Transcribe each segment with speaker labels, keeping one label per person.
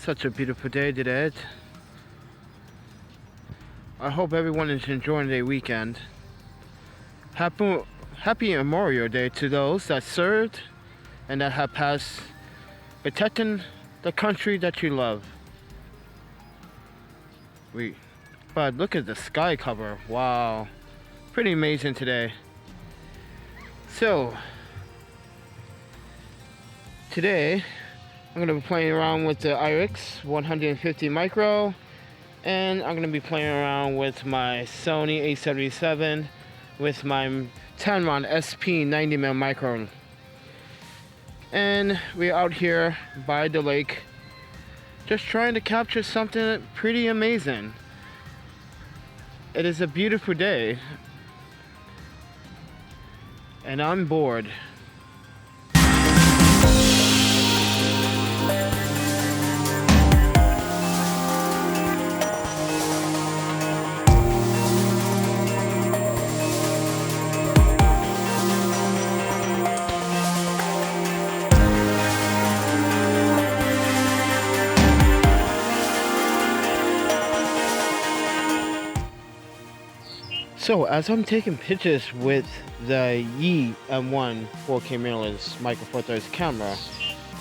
Speaker 1: Such a beautiful day today. I hope everyone is enjoying their weekend. Happy Memorial Day to those that served and that have passed, protecting the country that you love. But look at the sky cover. Wow, pretty amazing today. So today I'm going to be playing around with the Irix 150 micro, and I'm going to be playing around with my Sony a77 with my Tamron SP 90mm micro. And we're out here by the lake just trying to capture something pretty amazing. It is a beautiful day and I'm bored. So as I'm taking pictures with the Yi M1 4K mirrorless micro four thirds camera,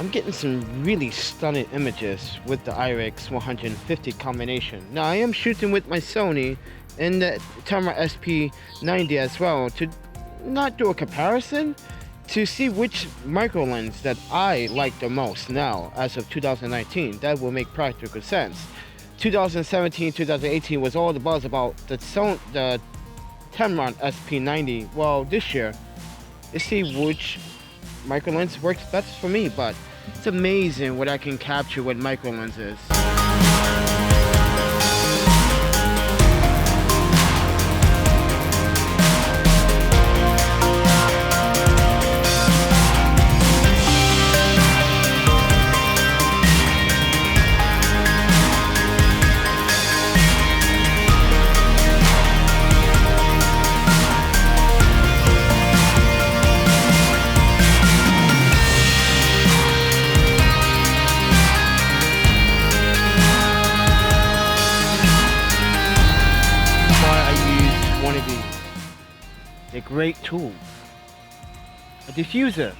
Speaker 1: I'm getting some really stunning images with the Irix 150 combination. Now I am shooting with my Sony and the Tamron SP 90 as well to not do a comparison, to see which micro lens that I like the most now as of 2019. That will make practical sense. 2017, 2018 was all the buzz about the Tamron SP90. Well, this year, let's see which micro lens works best for me, but it's amazing what I can capture with micro lenses. A great tool, a diffuser.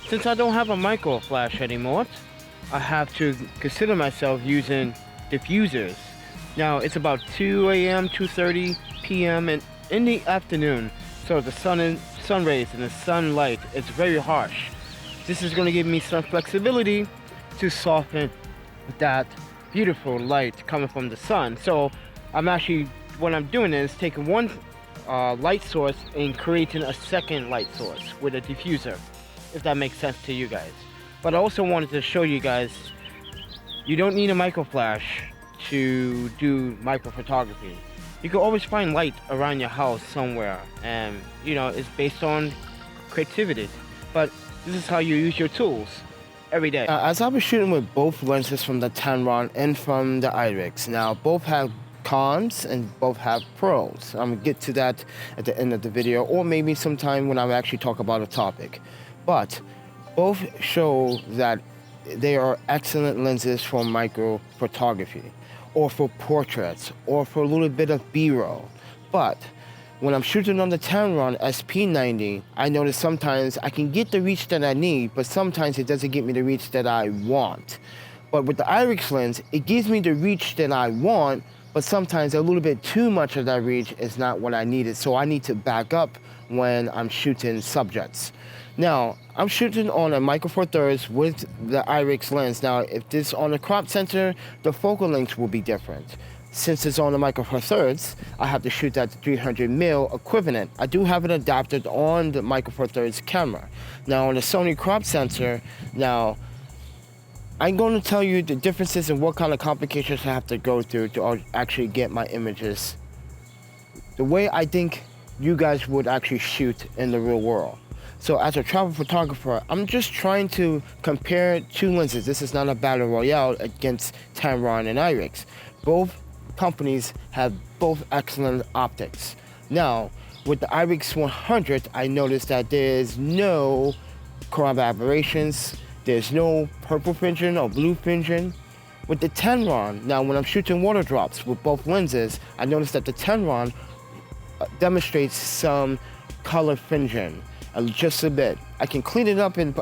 Speaker 1: Since I don't have a micro flash anymore, I have to consider myself using diffusers. Now it's about 2 a.m., 2:30 p.m. and in the afternoon, so the sun rays and the sunlight is very harsh. This is going to give me some flexibility to soften that beautiful light coming from the sun. So what I'm doing is taking one light source and creating a second light source with a diffuser, if that makes sense to you guys. But I also wanted to show you guys, you don't need a micro flash to do micro photography. You can always find light around your house somewhere, and it's based on creativity. But this is how you use your tools every day. As I was shooting with both lenses from the Tamron and from the Irix, now both have cons and both have pros. I'm gonna get to that at the end of the video, or maybe sometime when I actually talk about a topic. But both show that they are excellent lenses for micro photography, or for portraits, or for a little bit of B-roll. But when I'm shooting on the Tamron SP90, I notice sometimes I can get the reach that I need, but sometimes it doesn't get me the reach that I want. But with the Irixlens, it gives me the reach that I want, but sometimes a little bit too much of that reach is not what I needed. So I need to back up when I'm shooting subjects. Now, I'm shooting on a micro four thirds with the Irix lens. Now, if this is on a crop sensor, the focal length will be different. Since it's on the micro four thirds, I have to shoot at the 300mm equivalent. I do have an adapter on the micro four thirds camera. Now, on the Sony crop sensor, I'm going to tell you the differences and what kind of complications I have to go through to actually get my images the way I think you guys would actually shoot in the real world. So as a travel photographer, I'm just trying to compare two lenses. This is not a battle royale against Tamron and Irix. Both companies have both excellent optics. Now, with the Irix 100, I noticed that there's no crop aberrations. There's no purple fringing or blue fringing. with the Tamron, now when I'm shooting water drops with both lenses, I noticed that the Tamron demonstrates some color fringing, just a bit. I can clean it up in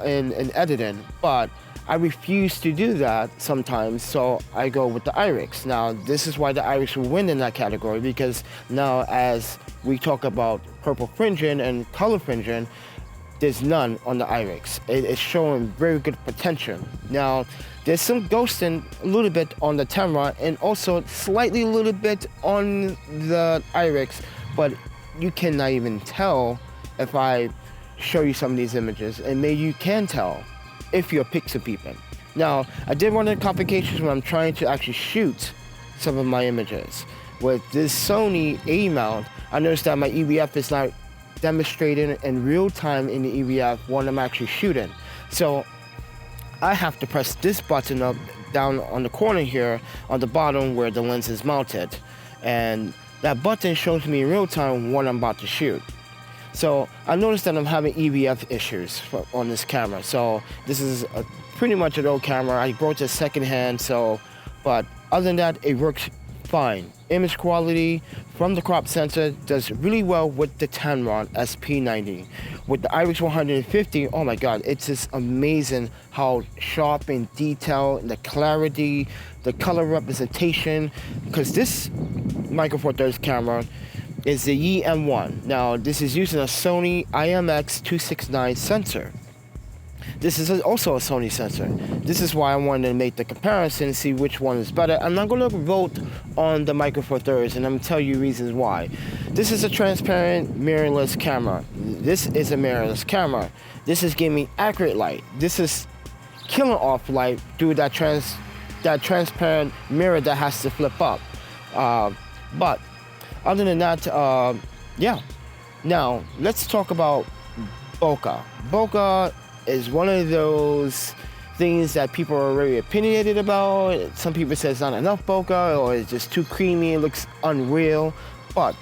Speaker 1: editing, but I refuse to do that sometimes, so I go with the Irix. Now, this is why the Irix will win in that category, because now as we talk about purple fringing and color fringing, there's none on the Irix. It's showing very good potential. Now, there's some ghosting a little bit on the Tamron and also slightly a little bit on the Irix, but you cannot even tell if I show you some of these images, and maybe you can tell if you're pixel peeping. Now, I did run into complications when I'm trying to actually shoot some of my images. With this Sony A mount, I noticed that my EVF is not demonstrating in real time in the EVF when I'm actually shooting. So I have to press this button up down on the corner here on the bottom where the lens is mounted, and that button shows me in real time what I'm about to shoot. So I noticed that I'm having EVF issues on this camera. So this is pretty much an old camera. I brought it secondhand, but other than that, it works fine. Image quality from the crop sensor does really well with the Tamron SP90. With the Irix 150, oh my god, it's just amazing how sharp and detailed, the clarity, the color representation, because this Micro Four Thirds camera is the EM1. Now, this is using a Sony IMX269 sensor. This is also a Sony sensor. This is why I wanted to make the comparison and see which one is better. I'm not going to vote on the Micro Four Thirds, and I'm going to tell you reasons why. This is a transparent mirrorless camera. This is a mirrorless camera. This is giving me accurate light. This is killing off light through that transparent mirror that has to flip up. But other than that, yeah. Now, let's talk about bokeh. Bokeh is one of those things that people are very opinionated about. Some people say it's not enough bokeh, or it's just too creamy, it looks unreal. But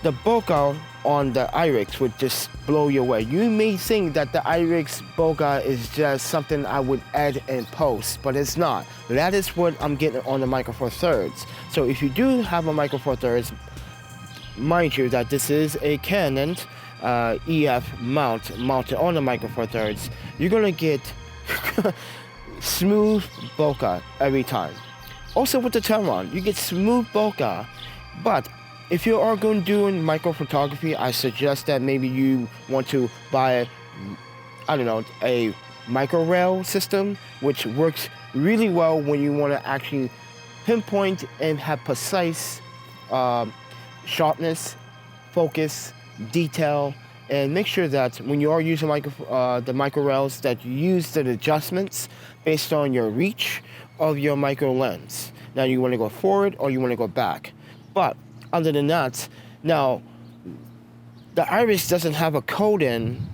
Speaker 1: the bokeh on the Irix would just blow you away. You may think that the Irix bokeh is just something I would add and post, but it's not. That is what I'm getting on the Micro Four Thirds. So if you do have a Micro Four Thirds, mind you that this is a Canon EF mounted on the Micro Four Thirds. You're gonna get smooth bokeh every time. Also with the Tamron, you get smooth bokeh, but if you are going to do micro photography, I suggest that maybe you want to buy, a micro rail system, which works really well when you want to actually pinpoint and have precise sharpness, focus, detail, and make sure that when you are using the micro rails, that you use the adjustments based on your reach of your micro lens. Now you want to go forward or you want to go back. But other than that, now the Irix doesn't have a coating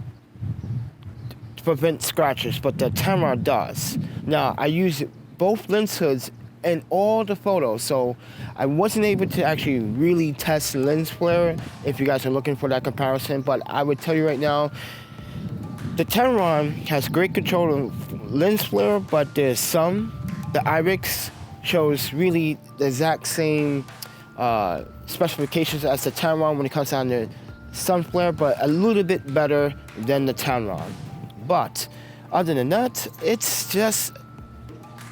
Speaker 1: to prevent scratches, but the Tamron does. Now I use both lens hoods in all the photos, so I wasn't able to actually really test lens flare if you guys are looking for that comparison, but I would tell you right now, the Tamron has great control of lens flare, but there's the Irix shows really the exact same specifications as the Tamron when it comes down to sun flare, but a little bit better than the Tamron. But other than that, it's just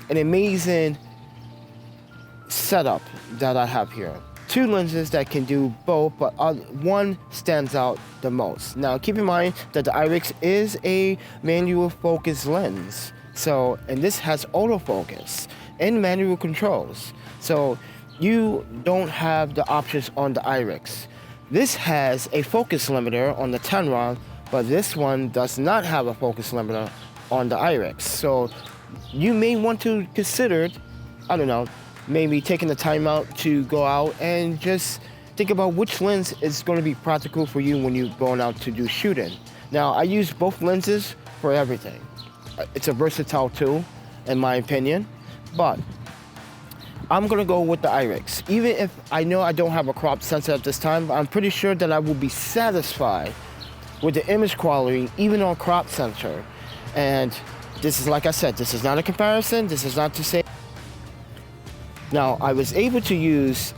Speaker 1: an amazing setup that I have here. Two lenses that can do both, but one stands out the most. Now keep in mind that the Irix is a manual focus lens, and this has autofocus and manual controls, so you don't have the options on the Irix. This has a focus limiter on the Tamron, but this one does not have a focus limiter on the Irix. So you may want to consider, maybe taking the time out to go out and just think about which lens is going to be practical for you when you're going out to do shooting. Now, I use both lenses for everything. It's a versatile tool, in my opinion, but I'm going to go with the Irix. Even if I know I don't have a crop sensor at this time, I'm pretty sure that I will be satisfied with the image quality, even on crop sensor. And this is, like I said, this is not a comparison. This is not to say Now, I was able to use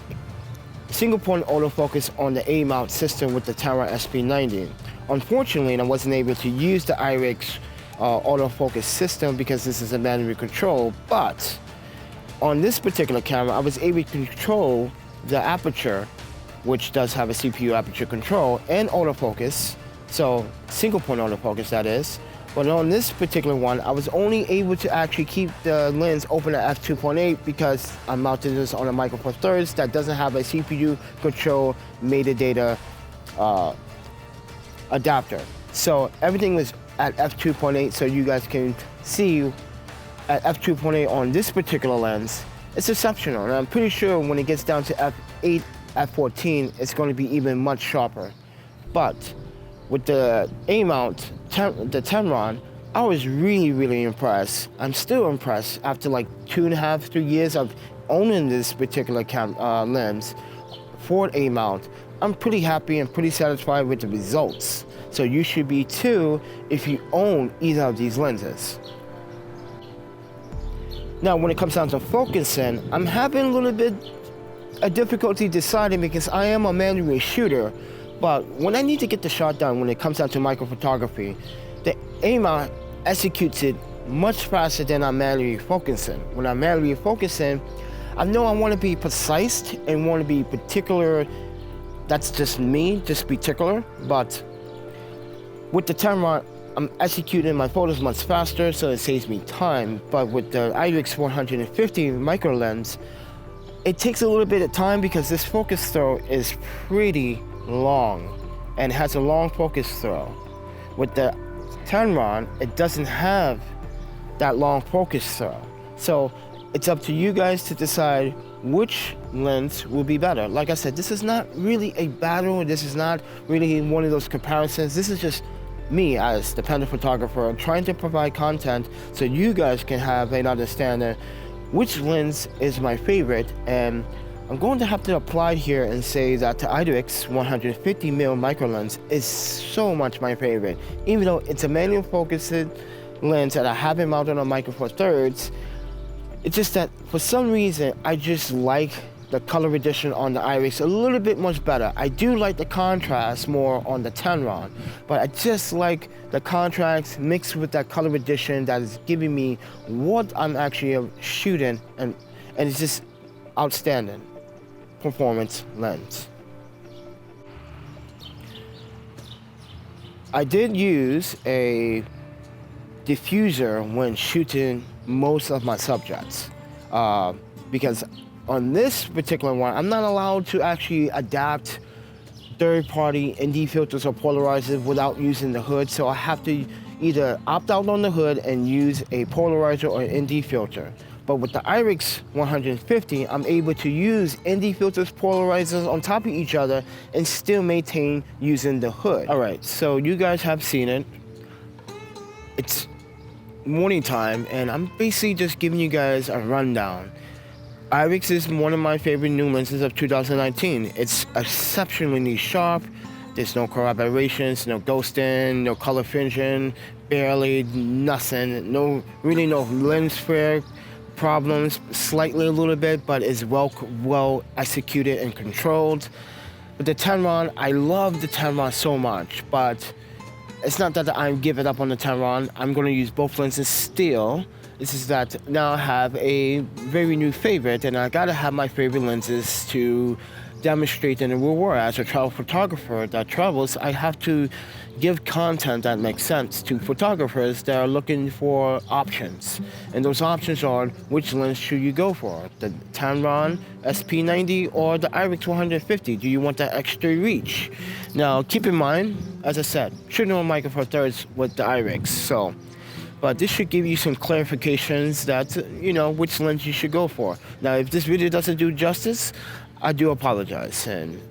Speaker 1: single point autofocus on the A mount system with the Tamron SP90. Unfortunately, I wasn't able to use the Irix autofocus system because this is a manual control, but on this particular camera, I was able to control the aperture, which does have a CPU aperture control, and autofocus, so single point autofocus that is. But on this particular one, I was only able to actually keep the lens open at f2.8 because I mounted this on a Micro Four Thirds that doesn't have a CPU control metadata adapter. So everything was at f2.8, so you guys can see at f2.8 on this particular lens, it's exceptional. And I'm pretty sure when it gets down to f8, f14, it's going to be even much sharper. But with the A mount, the Tamron, I was really impressed. I'm still impressed after like 2.5, 3 years of owning this particular lens for A mount. I'm pretty happy and pretty satisfied with the results. So you should be too if you own either of these lenses. Now, when it comes down to focusing, I'm having a little bit of difficulty deciding because I am a manual shooter. But when I need to get the shot done, when it comes down to micro photography, the A mount executes it much faster than I'm manually focusing. When I'm manually focusing, I know I want to be precise and want to be particular. That's just me, just particular. But with the Tamron, I'm executing my photos much faster, so it saves me time. But with the Irix 150 micro lens, it takes a little bit of time because this focus throw is pretty long and has a long focus throw. With the Tamron, it doesn't have that long focus throw. So it's up to you guys to decide which lens will be better. Like I said, this is not really a battle. This is not really one of those comparisons. This is just me as the Panda Photographer trying to provide content so you guys can have an understanding which lens is my favorite. And I'm going to have to apply here and say that the Irix 150mm micro lens is so much my favorite. Even though it's a manual focused lens that I haven't mounted on Micro Four Thirds, it's just that for some reason I just like the color edition on the Irix a little bit much better. I do like the contrast more on the Tamron, but I just like the contrast mixed with that color edition that is giving me what I'm actually shooting, and it's just outstanding performance lens. I did use a diffuser when shooting most of my subjects because on this particular one, I'm not allowed to actually adapt third-party ND filters or polarizers without using the hood, so I have to either opt out on the hood and use a polarizer or ND filter. But with the Irix 150, I'm able to use ND filters, polarizers on top of each other and still maintain using the hood. All right, so you guys have seen it. It's morning time, and I'm basically just giving you guys a rundown. Irix is one of my favorite new lenses of 2019. It's exceptionally sharp. There's no color aberrations, no ghosting, no color fringing, barely nothing. Really no lens flare problems, slightly a little bit, but it's well executed and controlled. But the Tamron, I love the Tamron so much, but it's not that I'm giving up on the Tamron. I'm going to use both lenses still. This is that now I have a very new favorite, and I gotta have my favorite lenses to demonstrate in the real world. As a travel photographer that travels, I have to give content that makes sense to photographers that are looking for options. And those options are, which lens should you go for? The Tamron SP90 or the Irix 150? Do you want that extra reach? Now, keep in mind, as I said, shooting on Micro Four Thirds with the Irix, but this should give you some clarifications that, which lens you should go for. Now, if this video doesn't do justice, I do apologize. And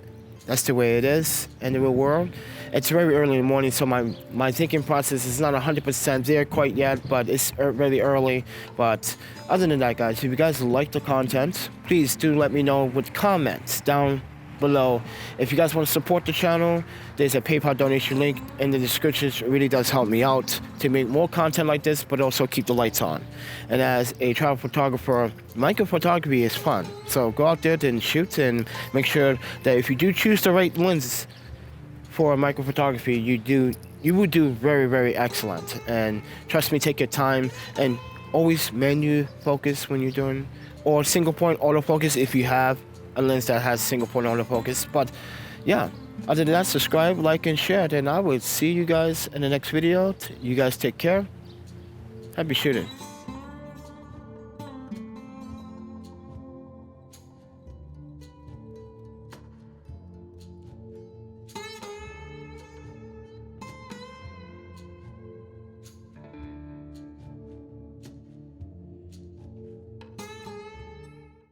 Speaker 1: that's the way it is in the real world. It's very early in the morning, so my thinking process is not 100% there quite yet, but it's very early. But other than that, guys, if you guys like the content, please do let me know with comments down below. If you guys want to support the channel, there's a PayPal donation link in the description. It really does help me out to make more content like this, but also keep the lights on. And as a travel photographer, micro photography is fun. So go out there and shoot, and make sure that if you do choose the right lens for micro photography, you will do very, very excellent. And trust me, take your time and always menu focus when you're doing, or single point autofocus if you have a lens that has single point autofocus. But yeah, other than that, subscribe, like, and share. Then I will see you guys in the next video. You guys take care. Happy shooting.